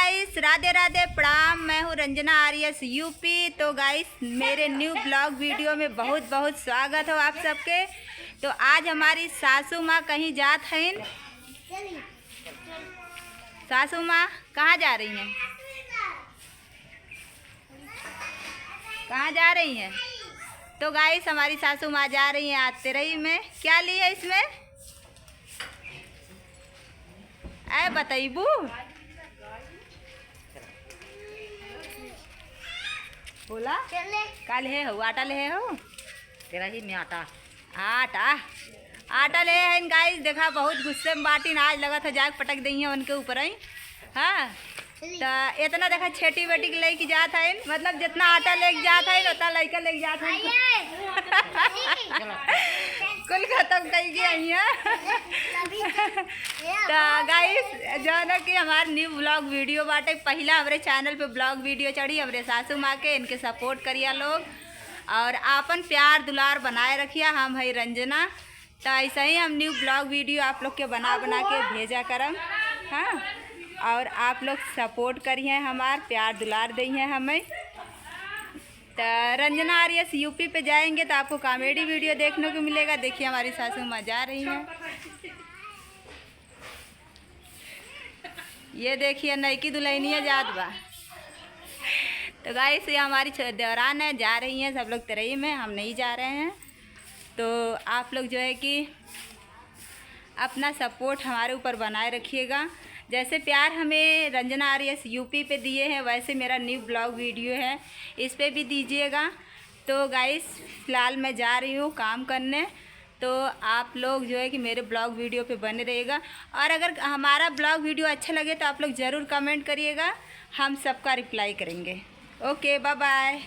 Guys, Radhe Radhe, प्रणाम। मैं हूँ रंजना आर्यस यूपी। तो गाइस, मेरे न्यू ब्लॉग वीडियो में बहुत बहुत स्वागत हो आप सबके। तो आज हमारी सासू माँ कहीं जात हैं। सासू माँ कहाँ जा रही हैं? कहाँ जा रही हैं? तो गाइस, हमारी सासू माँ जा रही हैं आज तेरही में। क्या ली है इसमें? ऐ बताइबू। बोला का ले हो? आटा ले हो? तेरा ही में आटा आटा ले हैं गाइस। देखा बहुत गुस्से में बाटी आज लगा था जाग पटक दी है उनके ऊपर ही। हाँ, तो इतना देखा छेटी बेटी के लेके जात है, मतलब जितना आटा लेके जात है उतना लड़का लेके जात है। कुल खत्म कर गया। तो गाइस, जो है ना कि हमारे न्यू ब्लॉग वीडियो बाटे, पहला हमारे चैनल पे ब्लॉग वीडियो चढ़ी हमारे सासू माँ के। इनके सपोर्ट करिए लोग और आपन प्यार दुलार बनाए रखिए। हम है रंजना। तो ऐसा ही हम न्यू ब्लॉग वीडियो आप लोग के बना के भेजा करम। हाँ, और आप लोग सपोर्ट करिए, हमार प्यार दुलार दिए हमें। तो रंजना आर्यस यूपी पे जाएंगे तो आपको कॉमेडी वीडियो देखने को मिलेगा। देखिए हमारी सासू माँ जा रही हैं। ये देखिए नईकी दुल्हनिया जात बा। तो गाइस, ये हमारी देवरान है, जा रही हैं सब लोग तेरही में, हम नहीं जा रहे हैं। तो आप लोग जो है कि अपना सपोर्ट हमारे ऊपर बनाए रखिएगा। जैसे प्यार हमें रंजना आर्यस यूपी पे दिए हैं, वैसे मेरा न्यू ब्लॉग वीडियो है, इस पे भी दीजिएगा। तो गाइस, फ़िलहाल मैं जा रही हूँ काम करने। तो आप लोग जो है कि मेरे ब्लॉग वीडियो पे बने रहिएगा। और अगर हमारा ब्लॉग वीडियो अच्छा लगे तो आप लोग ज़रूर कमेंट करिएगा, हम सबका रिप्लाई करेंगे। Okay, bye bye.